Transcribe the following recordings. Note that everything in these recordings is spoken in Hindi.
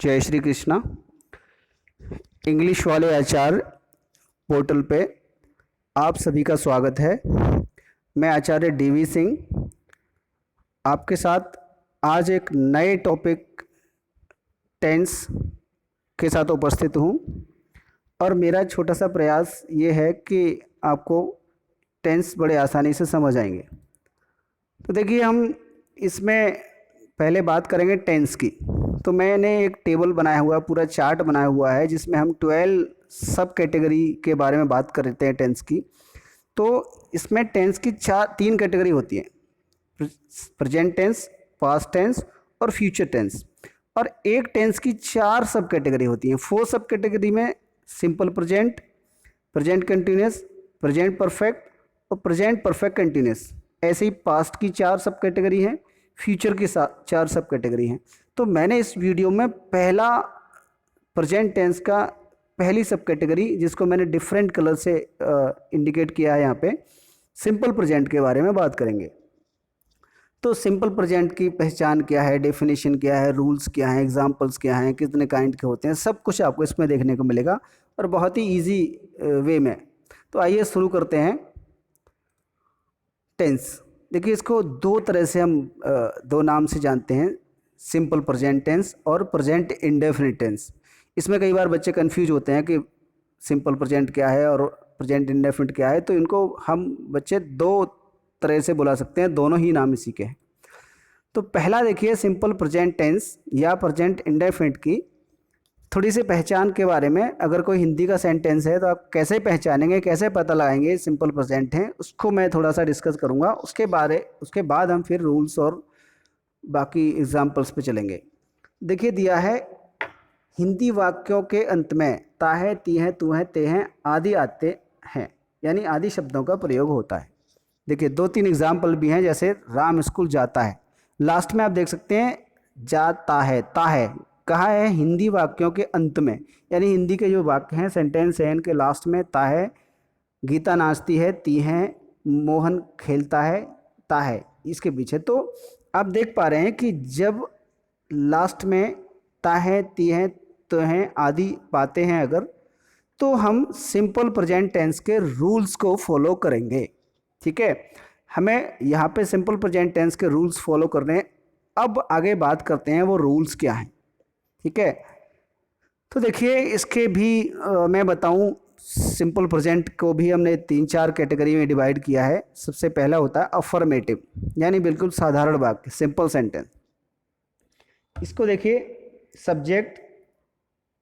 जय श्री कृष्णा। इंग्लिश वाले आचार्य पोर्टल पे आप सभी का स्वागत है। मैं आचार्य डीवी सिंह आपके साथ आज एक नए टॉपिक टेंस के साथ उपस्थित हूँ और मेरा छोटा सा प्रयास ये है कि आपको टेंस बड़े आसानी से समझ आएंगे। तो देखिए, हम इसमें पहले बात करेंगे टेंस की। तो मैंने एक टेबल बनाया हुआ है, पूरा चार्ट बनाया हुआ है, जिसमें हम 12 सब कैटेगरी के बारे में बात करते हैं टेंस की। तो इसमें टेंस की तीन कैटेगरी होती है, प्रेजेंट टेंस, पास्ट टेंस और फ्यूचर टेंस। और एक टेंस की 4 सब कैटेगरी होती हैं। 4 सब कैटेगरी में simple present, present continuous, present perfect और प्रेजेंट परफेक्ट कंटिन्यूस। ऐसे ही पास्ट की 4 सब कैटेगरी हैं, फ्यूचर की 4 सब कैटेगरी हैं। तो मैंने इस वीडियो में पहला प्रेजेंट टेंस का पहली सब कैटेगरी, जिसको मैंने डिफरेंट कलर से इंडिकेट किया है यहाँ पे, सिंपल प्रेजेंट के बारे में बात करेंगे। तो सिंपल प्रेजेंट की पहचान क्या है, डेफिनेशन क्या है, रूल्स क्या हैं, एग्जांपल्स क्या हैं, कितने काइंड के होते हैं, सब कुछ आपको इसमें देखने को मिलेगा और बहुत ही इजी वे में। तो आइए शुरू करते हैं। टेंस, देखिए इसको दो तरह से हम दो नाम से जानते हैं, सिंपल प्रेजेंट टेंस और प्रेजेंट इंडेफिनिट टेंस। इसमें कई बार बच्चे कंफ्यूज होते हैं कि सिंपल प्रेजेंट क्या है और प्रेजेंट इंडेफिनिट क्या है। तो इनको हम बच्चे दो तरह से बुला सकते हैं, दोनों ही नाम इसी के हैं। तो पहला देखिए, सिंपल प्रेजेंट टेंस या प्रेजेंट इंडेफिनिट की थोड़ी सी पहचान के बारे में। अगर कोई हिंदी का सेंटेंस है तो आप कैसे पहचानेंगे, कैसे पता लगाएंगे सिंपल प्रेजेंट है, उसको मैं थोड़ा सा डिस्कस करूँगा। उसके बाद हम फिर रूल्स और बाकी एग्जाम्पल्स पे चलेंगे। देखिए दिया है, हिंदी वाक्यों के अंत में ता है, ती है, तू है, ते हैं आदि आते हैं, यानी आदि शब्दों का प्रयोग होता है। देखिए 2-3 एग्जाम्पल भी हैं, जैसे राम स्कूल जाता है, लास्ट में आप देख सकते हैं जाता है, ता है कहा है हिंदी वाक्यों के अंत में, यानी हिंदी के जो वाक्य हैं, सेंटेंस हैं, इनके लास्ट में ता है। गीता नाचती है, ती है, मोहन खेलता है, ता है इसके पीछे। तो आप देख पा रहे हैं कि जब लास्ट में ता है, ती है, तो हैं आदि पाते हैं अगर, तो हम सिंपल प्रेजेंट टेंस के रूल्स को फॉलो करेंगे। ठीक है, हमें यहाँ पे सिंपल प्रेजेंट टेंस के रूल्स फॉलो करने हैं। अब आगे बात करते हैं वो रूल्स क्या हैं। ठीक है, तो देखिए इसके भी मैं बताऊं, सिंपल प्रेजेंट को भी हमने 3-4 कैटेगरी में डिवाइड किया है। सबसे पहला होता है अफर्मेटिव, यानी बिल्कुल साधारण वाक्य, सिंपल सेंटेंस। इसको देखिए, सब्जेक्ट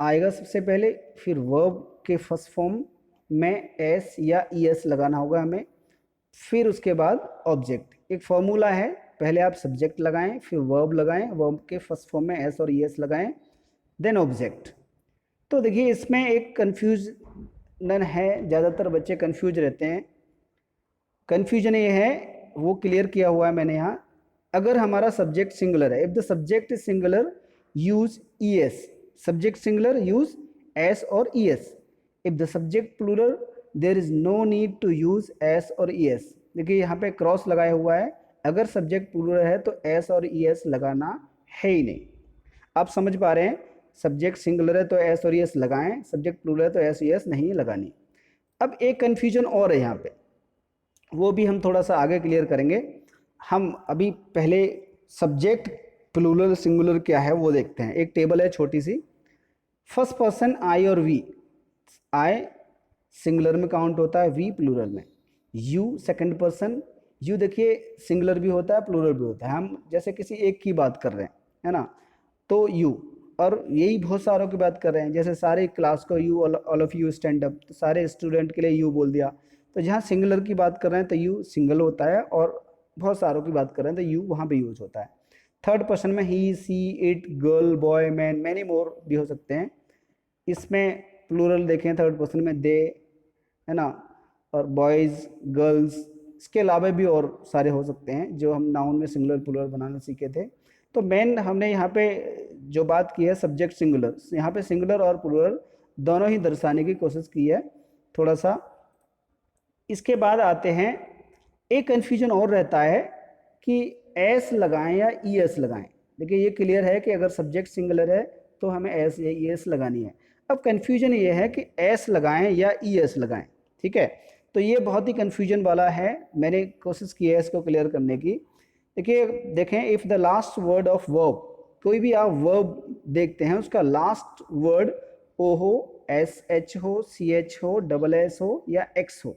आएगा सबसे पहले, फिर वर्ब के फर्स्ट फॉर्म में एस या ईएस लगाना होगा हमें, फिर उसके बाद ऑब्जेक्ट। एक फॉर्मूला है, पहले आप सब्जेक्ट लगाएं, फिर वर्ब लगाएं, वर्ब के फर्स्ट फॉर्म में एस और ईएस लगाएं, देन ऑब्जेक्ट। तो देखिए इसमें एक कन्फ्यूजन है, ज़्यादातर बच्चे कन्फ्यूज रहते हैं। कन्फ्यूजन ये है, वो क्लियर किया हुआ है मैंने यहाँ। अगर हमारा सब्जेक्ट सिंगुलर है, if the subject is singular use ES, subject singular use S और ES. If the subject plural there is no need to use S और ईएस। देखिए यहाँ पे क्रॉस लगाया हुआ है, अगर सब्जेक्ट प्लूरल है तो एस और ईएस लगाना है ही नहीं। आप समझ पा रहे हैं, सब्जेक्ट सिंगुलर है तो एस और ईएस लगाएं, सब्जेक्ट प्लूरल है तो एस ईएस नहीं लगानी। अब एक कन्फ्यूजन और है यहाँ पे, वो भी हम थोड़ा सा आगे क्लियर करेंगे। हम अभी पहले सब्जेक्ट प्लूरल सिंगुलर क्या है वो देखते हैं। एक टेबल है छोटी सी, फर्स्ट पर्सन आई और वी, आई सिंगुलर में काउंट होता है, वी प्लूरल में, यू सेकंड पर्सन, यू देखिए सिंगुलर भी होता है प्लूरल भी होता है। हम जैसे किसी एक की बात कर रहे हैं, है ना, तो यू, और यही बहुत सारों की बात कर रहे हैं, जैसे सारे क्लास को you, all of you stand up, तो सारे स्टूडेंट के लिए यू बोल दिया। तो जहाँ सिंगुलर की बात कर रहे हैं तो यू सिंगल होता है, और बहुत सारों की बात कर रहे हैं तो यू वहाँ पे यूज होता है। थर्ड पर्सन में he, she, it, girl, boy, man, many more भी हो सकते हैं। इसमें प्लूरल देखें थर्ड पर्सन में दे, है ना, और बॉयज़, गर्ल्स, इसके अलावा भी और सारे हो सकते हैं जो हम नाउन में सिंगुलर प्लूरल बनाना सीखे थे। तो मेन हमने यहाँ पे जो बात की है सब्जेक्ट सिंगुलर, यहाँ पे सिंगुलर और प्लूरल दोनों ही दर्शाने की कोशिश की है थोड़ा सा। इसके बाद आते हैं, एक कन्फ्यूजन और रहता है कि एस लगाएं या ई एस लगाएं। देखिए ये क्लियर है कि अगर सब्जेक्ट सिंगुलर है तो हमें एस या ई एस लगानी है। अब कन्फ्यूजन ये है कि एस लगाएं या ई एस लगाएं, ठीक है। तो ये बहुत ही कन्फ्यूजन वाला है, मैंने कोशिश की है इसको क्लियर करने की। देखिए, देखें, if the last word of verb, कोई भी आप वर्ब देखते हैं उसका लास्ट वर्ड ओ हो, एस एच हो, सी एच हो, डबल एस हो या एक्स हो,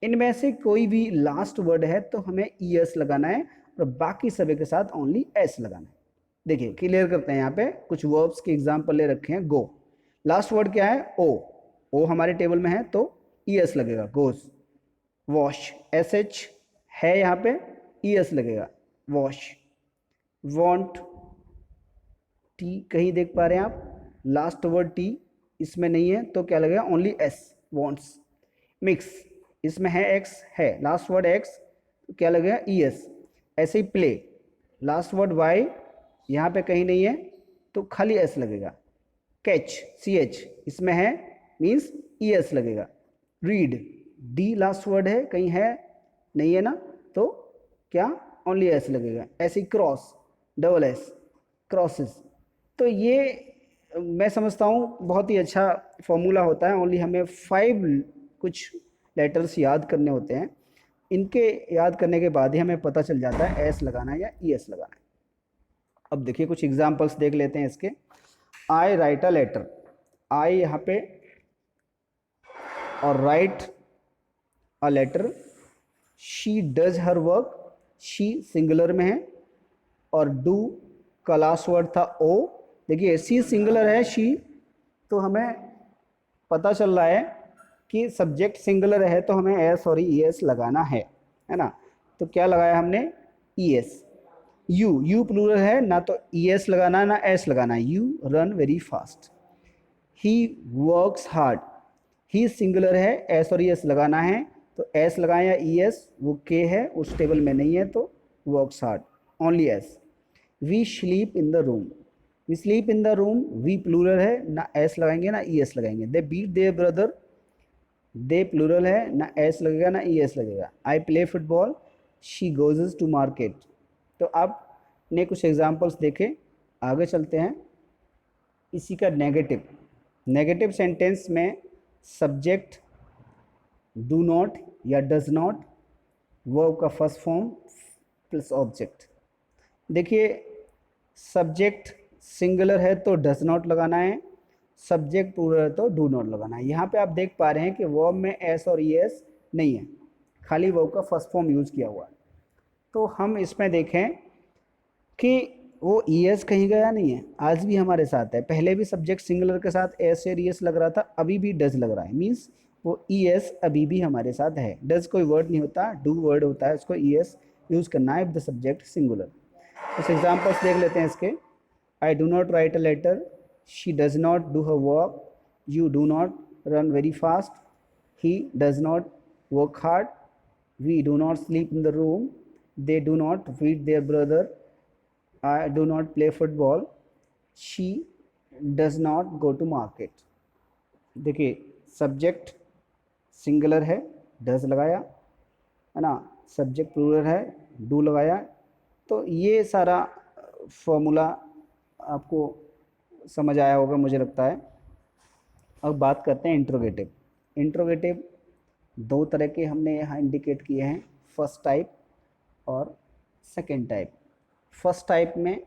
इनमें से कोई भी लास्ट वर्ड है तो हमें ई एस लगाना है और बाकी सभी के साथ ओनली एस लगाना है। देखिए क्लियर करते हैं, यहाँ पे कुछ वर्ब्स के एग्जाम्पल ले रखे हैं। गो, लास्ट वर्ड क्या है? ओ, ओ हमारे टेबल में है तो ई एस लगेगा, गोज। वॉश, एस एच है यहाँ पे, ई एस लगेगा, वॉश। वॉन्ट, टी कहीं देख पा रहे हैं आप, लास्ट वर्ड टी इसमें नहीं है तो क्या लगेगा? Only S, wants. मिक्स, इसमें है एक्स, है लास्ट वर्ड एक्स तो क्या लगेगा? E S. ऐसे ही प्ले, लास्ट वर्ड वाई यहाँ पे कहीं नहीं है तो खाली एस लगेगा। कैच, सी एच इसमें है मीन्स ई एस लगेगा। रीड, डी लास्ट वर्ड है, कहीं है नहीं है ना तो क्या? ओनली एस लगेगा। ऐसे ही क्रॉस, डबल एस, क्रॉसेस। तो ये मैं समझता हूँ बहुत ही अच्छा फॉर्मूला होता है। ओनली हमें 5 कुछ लेटर्स याद करने होते हैं, इनके याद करने के बाद ही हमें पता चल जाता है एस लगाना है या ई एस लगाना है। अब देखिए कुछ एग्जाम्पल्स देख लेते हैं इसके। आई राइट अ लेटर, आई यहाँ पे, और write a letter. She does her work, she singular में है, और डू का लास्ट वर्ड था ओ। देखिए सी सिंगुलर है, शी, तो हमें पता चल रहा है कि सब्जेक्ट सिंगुलर है तो हमें एस और ई एस लगाना है ना। तो क्या लगाया हमने? E S. You, you plural है ना तो ई एस लगाना है ना एस लगाना है। You run very fast. He works hard, he singular है, एस और ई एस लगाना है तो एस लगाएं या ई एस, वो के है उस टेबल में नहीं है तो works hard, only S. We sleep in the room, we sleep in the room, we plural है ना एस लगाएंगे ना ई एस लगाएंगे। They beat their brother, they plural है ना एस लगेगा ना ई एस लगेगा। I play football, she goes to market. तो आपने कुछ एग्जाम्पल्स देखे, आगे चलते हैं। इसी का नेगेटिव, नेगेटिव सेंटेंस में सब्जेक्ट डू नॉट या डज नॉट, वर्ब का फर्स्ट फॉर्म प्लस ऑब्जेक्ट। देखिए सब्जेक्ट सिंगुलर है तो डज नॉट लगाना है, सब्जेक्ट प्लूरल है तो डू नॉट लगाना है। यहाँ पे आप देख पा रहे हैं कि वर्ब में एस और ई एस नहीं है, खाली वर्ब का फर्स्ट फॉर्म यूज़ किया हुआ है। तो हम इसमें देखें कि वो ई एस कहीं गया नहीं है, आज भी हमारे साथ है। पहले भी सब्जेक्ट सिंगुलर के साथ एस और ई एस लग रहा था, अभी भी डज लग रहा है, मीन्स वो ई एस अभी भी हमारे साथ है। डज कोई वर्ड नहीं होता, डू वर्ड होता है, उसको ई एस यूज़ करना है इफ द सब्जेक्ट सिंगुलर। कुछ एग्जाम्पल्स देख लेते हैं इसके। I do not write a letter, she does not do her work, you do not run very fast, he does not work hard, we do not sleep in the room, they do not feed their brother, I do not play football, she does not go to market। देखिए सब्जेक्ट सिंगुलर है, डज लगाया है ना, सब्जेक्ट प्लूरल है, डू लगाया। तो ये सारा फॉर्मूला आपको समझ आया होगा मुझे लगता है। अब बात करते हैं इंट्रोगेटिव। इंट्रोगेटिव दो तरह के हमने यहाँ इंडिकेट किए हैं, फर्स्ट टाइप और सेकेंड टाइप। फर्स्ट टाइप में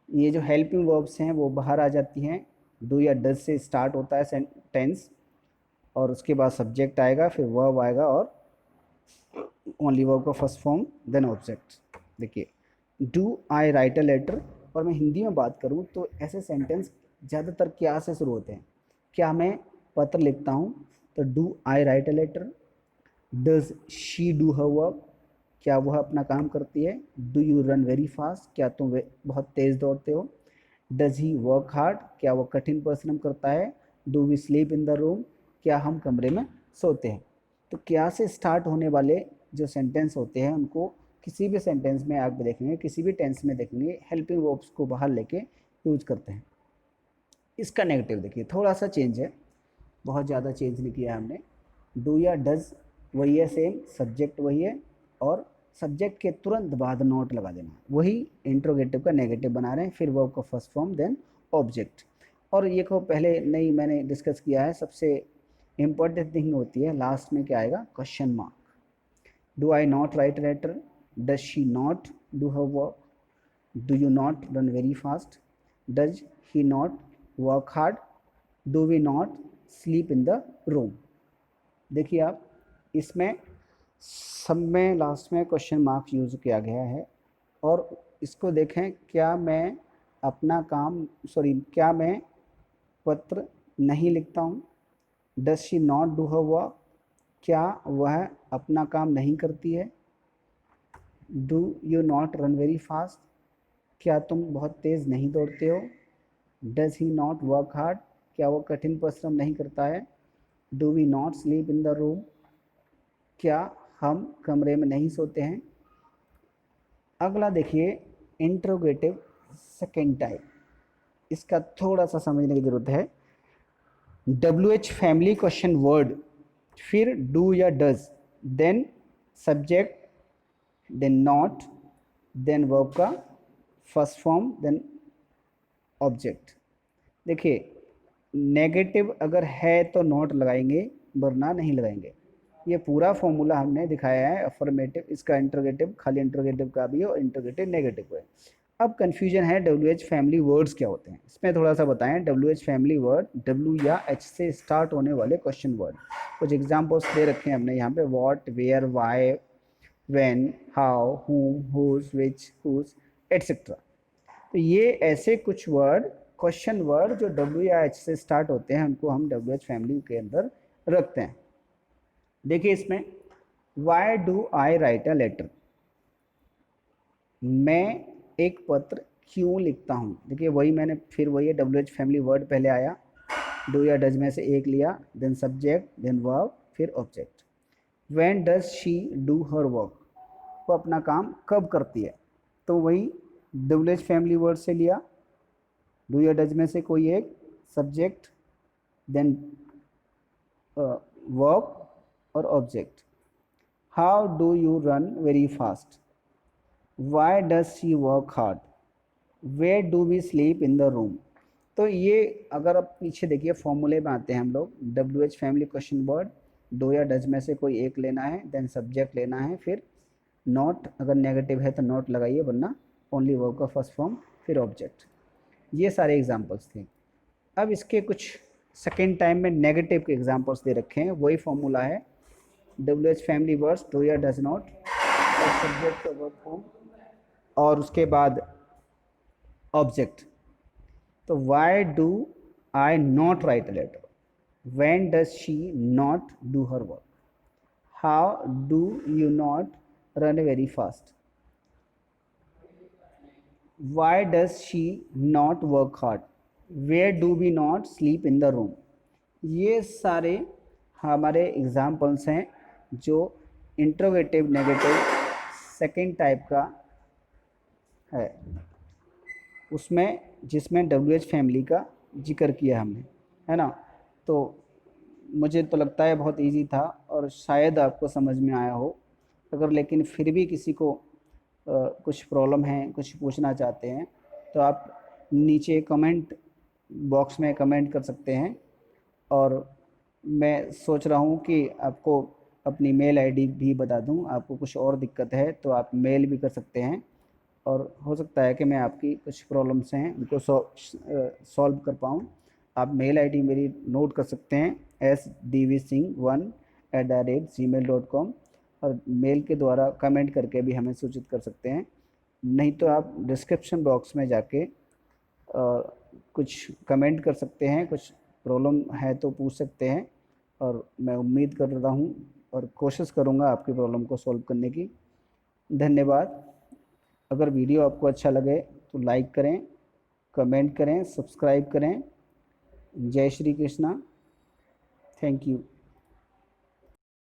ये जो हेल्पिंग वर्ब्स हैं वो बाहर आ जाती हैं, डू या डज से स्टार्ट होता है सेंटेंस, और उसके बाद सब्जेक्ट आएगा, फिर वर्ब आएगा और ओनली वर्ब का फर्स्ट फॉर्म देन ऑब्जेक्ट। देखिए do I write a letter, और मैं हिंदी में बात करूँ तो ऐसे सेंटेंस ज़्यादातर क्या से शुरू होते हैं? क्या मैं पत्र लिखता हूँ तो do I write a letter. Does she do her work, क्या वह अपना काम करती है। Do you run very fast, क्या तुम बहुत तेज़ दौड़ते हो। डज ही वर्क हार्ड, क्या वह कठिन परिश्रम करता है। Do we sleep in the room, क्या हम कमरे में सोते हैं। तो क्या से स्टार्ट होने वाले जो सेंटेंस होते हैं उनको किसी भी सेंटेंस में आप देखेंगे, किसी भी टेंस में देखेंगे, हेल्पिंग वर्ब्स को बाहर लेके यूज करते हैं। इसका नेगेटिव देखिए थोड़ा सा चेंज है, बहुत ज़्यादा चेंज नहीं किया हमने। डू या डज वही है, सेम सब्जेक्ट वही है, और सब्जेक्ट के तुरंत बाद नोट लगा देना, वही इंट्रोगेटिव का नेगेटिव बना रहे हैं। फिर वर्ब का फर्स्ट फॉर्म देन ऑब्जेक्ट। और ये को पहले नहीं मैंने डिस्कस किया है, सबसे इम्पोर्टेंट थिंग होती है लास्ट में क्या आएगा, question mark. Do I not write a letter, does she not do her work, do you not run very fast, does he not work hard, do we not sleep in the room. देखिए आप, इसमें सब में लास्ट में क्वेश्चन मार्क यूज़ किया गया है। और इसको देखें, क्या मैं अपना काम क्या मैं पत्र नहीं लिखता हूँ, does she not do her work, क्या वह अपना काम नहीं करती है, do you not run very fast, क्या तुम बहुत तेज़ नहीं दौड़ते हो, does he not work hard, क्या वो कठिन परिश्रम नहीं करता है, do we not sleep in the room, क्या हम कमरे में नहीं सोते हैं। अगला देखिए इंट्रोगेटिव सेकेंड टाइप, इसका थोड़ा सा समझने की ज़रूरत है। WH फैमिली क्वेश्चन वर्ड, फिर डू या does, then subject, then not, then verb का फर्स्ट फॉर्म, देन ऑब्जेक्ट। देखिए नेगेटिव अगर है तो नॉट लगाएंगे, वरना नहीं लगाएंगे। ये पूरा फॉर्मूला हमने दिखाया है अफर्मेटिव, इसका इंट्रोगेटिव खाली इंट्रोगेटिव का भी है और इंट्रोगेटिव नेगेटिव है। अब कन्फ्यूजन है WH फैमिली वर्ड्स क्या होते हैं, इसमें थोड़ा सा बताएं। WH फैमिली वर्ड W या H से स्टार्ट होने वाले क्वेश्चन वर्ड, कुछ एग्जाम्पल्स दे रखे हैं हमने यहाँ पे, what, where, why, when, how, whom, whose, which, whose, etcetera. तो ये ऐसे कुछ वर्ड, क्वेश्चन वर्ड जो W या H से स्टार्ट होते हैं, उनको हम WH फैमिली के अंदर रखते हैं। देखिए इसमें why do I write a letter, मैं एक पत्र क्यों लिखता हूँ। देखिए वही मैंने फिर वही है, WH फैमिली वर्ड पहले आया, डू या डज में से एक लिया, देन सब्जेक्ट, देन वर्ब, फिर object. When does she do her work, वो अपना काम कब करती है, तो वही WH फैमिली वर्ड से लिया, डू या डज में से कोई एक, सब्जेक्ट, देन वर्ब और object. How do you run very fast, why does she work hard, where do we sleep in the room. तो ये अगर आप पीछे देखिए फॉर्मूले में आते हैं हम लोग, WH family question word, do या डज में से कोई एक लेना है, देन सब्जेक्ट लेना है, फिर नॉट, अगर नेगेटिव है तो नॉट लगाइए, वरना ओनली वर्ब का फर्स्ट फॉर्म, फिर ऑब्जेक्ट। ये सारे एग्जाम्पल्स थे। अब इसके कुछ सेकेंड टाइम में नेगेटिव के एग्जाम्पल्स दे रखे हैं, वही फॉर्मूला है, WH फैमिली वर्ड्स, डू या डज नॉट, और सब्जेक्ट का वर्ब फॉर्म, और उसके बाद ऑब्जेक्ट। तो why do I not write a letter, when does she not do her work, how do you not run very fast, why does she not work hard, where do we not sleep in the room. ये सारे हमारे एग्जाम्पल्स हैं जो इंट्रोगेटिव नेगेटिव सेकेंड टाइप का है, उसमें जिसमें WH फैमिली का जिक्र किया हमने, है ना। तो मुझे तो लगता है बहुत इजी था और शायद आपको समझ में आया हो। अगर लेकिन फिर भी किसी को कुछ प्रॉब्लम है, कुछ पूछना चाहते हैं, तो आप नीचे कमेंट बॉक्स में कमेंट कर सकते हैं। और मैं सोच रहा हूँ कि आपको अपनी मेल आईडी भी बता दूँ, आपको कुछ और दिक्कत है तो आप मेल भी कर सकते हैं, और हो सकता है कि मैं आपकी कुछ प्रॉब्लम्स हैं उनको सॉल्व कर पाऊँ। आप मेल आईडी मेरी नोट कर सकते हैं, sdvsingh1@gmail.com, और मेल के द्वारा कमेंट करके भी हमें सूचित कर सकते हैं। नहीं तो आप डिस्क्रिप्शन बॉक्स में जाके कुछ कमेंट कर सकते हैं, कुछ प्रॉब्लम है तो पूछ सकते हैं, और मैं उम्मीद कर रहा हूँ और कोशिश करूँगा आपकी प्रॉब्लम को सॉल्व करने की। धन्यवाद। अगर वीडियो आपको अच्छा लगे तो लाइक करें, कमेंट करें, सब्सक्राइब करें। जय श्री कृष्णा। Thank you.